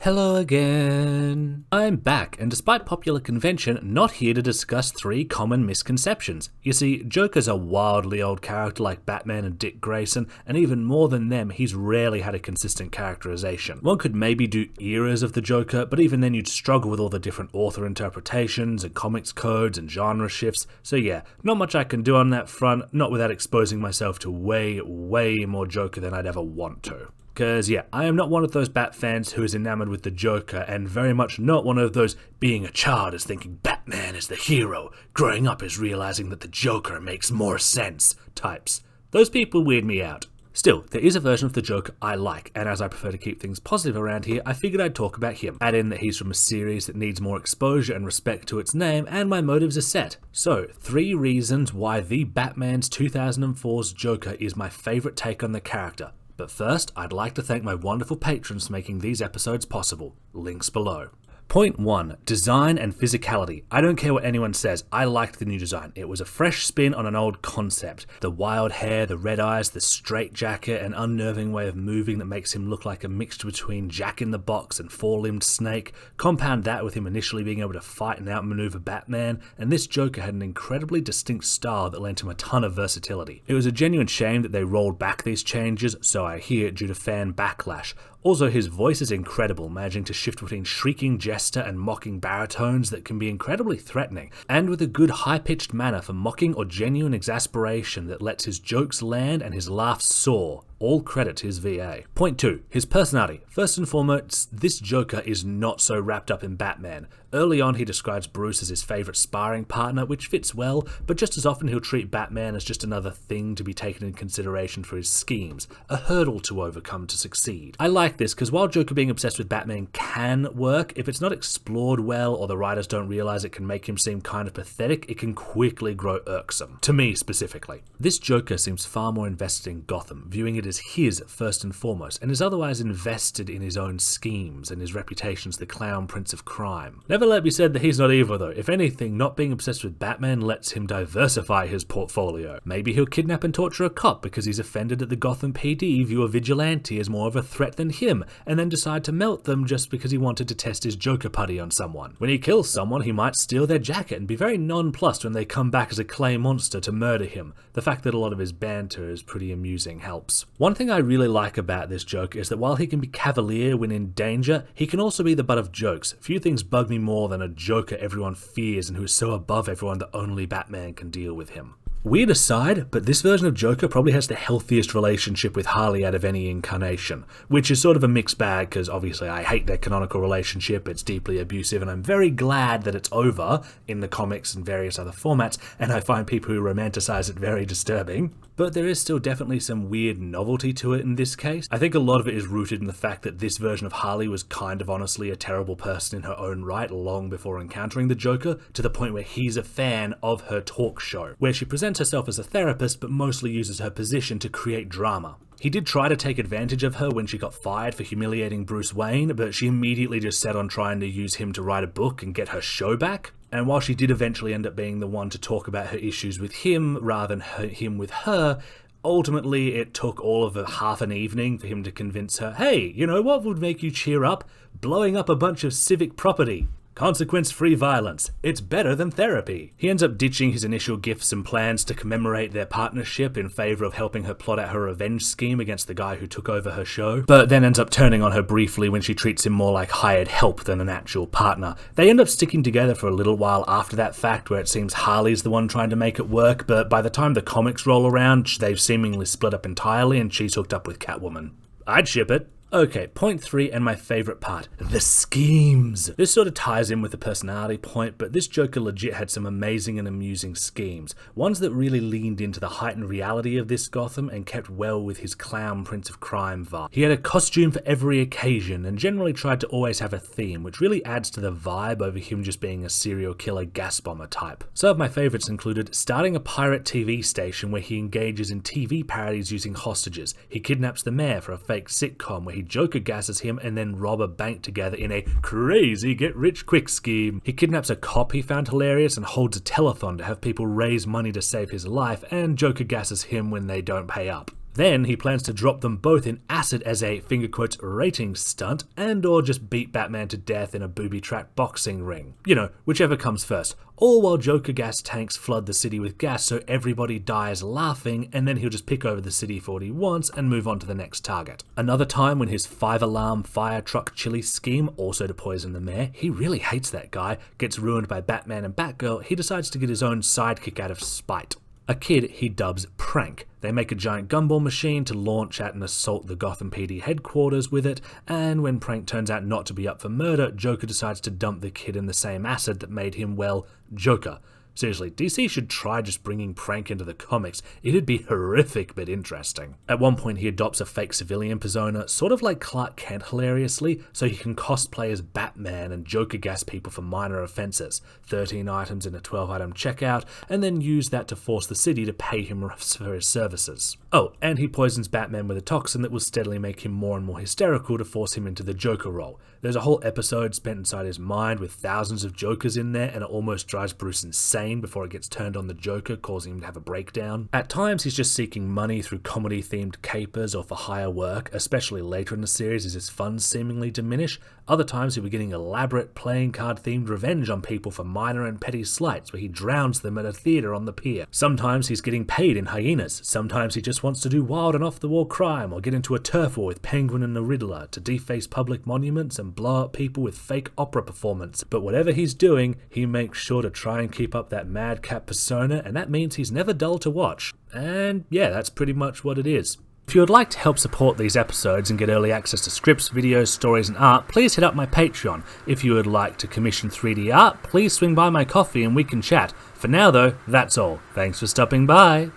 Hello again. I'm back, and despite popular convention, not here to discuss 3 common misconceptions. You see, Joker's a wildly old character like Batman and Dick Grayson, and even more than them, he's rarely had a consistent characterization. One could maybe do eras of the Joker, but even then you'd struggle with all the different author interpretations and comics codes and genre shifts, so yeah, not much I can do on that front, not without exposing myself to way more Joker than I'd ever want to. Because, yeah, I am not one of those Bat fans who is enamored with the Joker, and very much not one of those being a child is thinking Batman is the hero, growing up is realizing that the Joker makes more sense types. Those people weird me out. Still, there is a version of the Joker I like, and as I prefer to keep things positive around here, I figured I'd talk about him. Add in that he's from a series that needs more exposure and respect to its name, and my motives are set. So, 3 reasons why the Batman's 2004's Joker is my favourite take on the character. But first, I'd like to thank my wonderful patrons for making these episodes possible. Links below. Point 1. Design and physicality. I don't care what anyone says, I liked the new design. It was a fresh spin on an old concept. The wild hair, the red eyes, the straight jacket, an unnerving way of moving that makes him look like a mixture between Jack-in-the-Box and Four-Limbed Snake. Compound that with him initially being able to fight and outmaneuver Batman, and this Joker had an incredibly distinct style that lent him a ton of versatility. It was a genuine shame that they rolled back these changes, so I hear, due to fan backlash. Also, his voice is incredible, managing to shift between shrieking jester and mocking baritones that can be incredibly threatening, and with a good high-pitched manner for mocking or genuine exasperation that lets his jokes land and his laughs soar. All credit to his VA. Point 2. His personality. First and foremost, this Joker is not so wrapped up in Batman. Early on, he describes Bruce as his favourite sparring partner, which fits well, but just as often he'll treat Batman as just another thing to be taken in consideration for his schemes, a hurdle to overcome to succeed. I like this because while Joker being obsessed with Batman can work, if it's not explored well or the writers don't realise it can make him seem kind of pathetic, it can quickly grow irksome. To me specifically. This Joker seems far more invested in Gotham, viewing it as his first and foremost, and is otherwise invested in his own schemes and his reputation as the clown prince of crime. Never let me said that he's not evil though. If anything, not being obsessed with Batman lets him diversify his portfolio. Maybe he'll kidnap and torture a cop because he's offended that the Gotham PD view a vigilante as more of a threat than him, and then decide to melt them just because he wanted to test his Joker putty on someone. When he kills someone, he might steal their jacket and be very nonplussed when they come back as a clay monster to murder him. The fact that a lot of his banter is pretty amusing helps. One thing I really like about this Joker is that while he can be cavalier when in danger, he can also be the butt of jokes. Few things bug me more than a Joker everyone fears and who is so above everyone that only Batman can deal with him. Weird aside, but this version of Joker probably has the healthiest relationship with Harley out of any incarnation, which is sort of a mixed bag because obviously I hate their canonical relationship, it's deeply abusive, and I'm very glad that it's over in the comics and various other formats, and I find people who romanticize it very disturbing. But there is still definitely some weird novelty to it in this case. I think a lot of it is rooted in the fact that this version of Harley was kind of honestly a terrible person in her own right long before encountering the Joker, to the point where he's a fan of her talk show, where she presents herself as a therapist but mostly uses her position to create drama. He did try to take advantage of her when she got fired for humiliating Bruce Wayne, but she immediately just set on trying to use him to write a book and get her show back. And while she did eventually end up being the one to talk about her issues with him rather than him with her, ultimately it took all of half an evening for him to convince her, hey, you know what would make you cheer up? Blowing up a bunch of civic property. Consequence-free violence. It's better than therapy. He ends up ditching his initial gifts and plans to commemorate their partnership in favour of helping her plot out her revenge scheme against the guy who took over her show, but then ends up turning on her briefly when she treats him more like hired help than an actual partner. They end up sticking together for a little while after that fact, where it seems Harley's the one trying to make it work, but by the time the comics roll around, they've seemingly split up entirely and she's hooked up with Catwoman. I'd ship it. Okay, point 3 and my favourite part, the schemes. This sort of ties in with the personality point, but this Joker legit had some amazing and amusing schemes. Ones that really leaned into the heightened reality of this Gotham and kept well with his clown prince of crime vibe. He had a costume for every occasion and generally tried to always have a theme, which really adds to the vibe over him just being a serial killer gas bomber type. Some of my favourites included starting a pirate TV station where he engages in TV parodies using hostages. He kidnaps the mayor for a fake sitcom where he Joker gasses him and then rob a bank together in a crazy get-rich-quick scheme. He kidnaps a cop he found hilarious and holds a telethon to have people raise money to save his life, and Joker gasses him when they don't pay up. Then he plans to drop them both in acid as a finger quotes rating stunt, and or just beat Batman to death in a booby-trapped boxing ring. You know, whichever comes first. All while Joker gas tanks flood the city with gas so everybody dies laughing, and then he'll just pick over the city for what he wants and move on to the next target. Another time when his 5-alarm fire truck chili scheme, also to poison the mayor, he really hates that guy, gets ruined by Batman and Batgirl, he decides to get his own sidekick out of spite. A kid he dubs Prank. They make a giant gumball machine to launch at and assault the Gotham PD headquarters with it, and when Prank turns out not to be up for murder, Joker decides to dump the kid in the same acid that made him, well, Joker. Seriously, DC should try just bringing Prank into the comics. It'd be horrific but interesting. At one point he adopts a fake civilian persona, sort of like Clark Kent hilariously, so he can cosplay as Batman and Joker gas people for minor offences, 13 items in a 12-item checkout, and then use that to force the city to pay him for his services. Oh, and he poisons Batman with a toxin that will steadily make him more and more hysterical to force him into the Joker role. There's a whole episode spent inside his mind with thousands of Jokers in there, and it almost drives Bruce insane before it gets turned on the Joker, causing him to have a breakdown. At times he's just seeking money through comedy-themed capers or for hire work, especially later in the series as his funds seemingly diminish. Other times he'll be getting elaborate playing card-themed revenge on people for minor and petty slights, where he drowns them at a theatre on the pier. Sometimes he's getting paid in hyenas. Sometimes he just wants to do wild and off-the-wall crime or get into a turf war with Penguin and the Riddler to deface public monuments and blow up people with fake opera performance. But whatever he's doing, he makes sure to try and keep up that madcap persona, and that means he's never dull to watch. And yeah, that's pretty much what it is. If you would like to help support these episodes and get early access to scripts, videos, stories and art, please hit up my Patreon. If you would like to commission 3D art, please swing by my coffee and we can chat. For now though, that's all. Thanks for stopping by.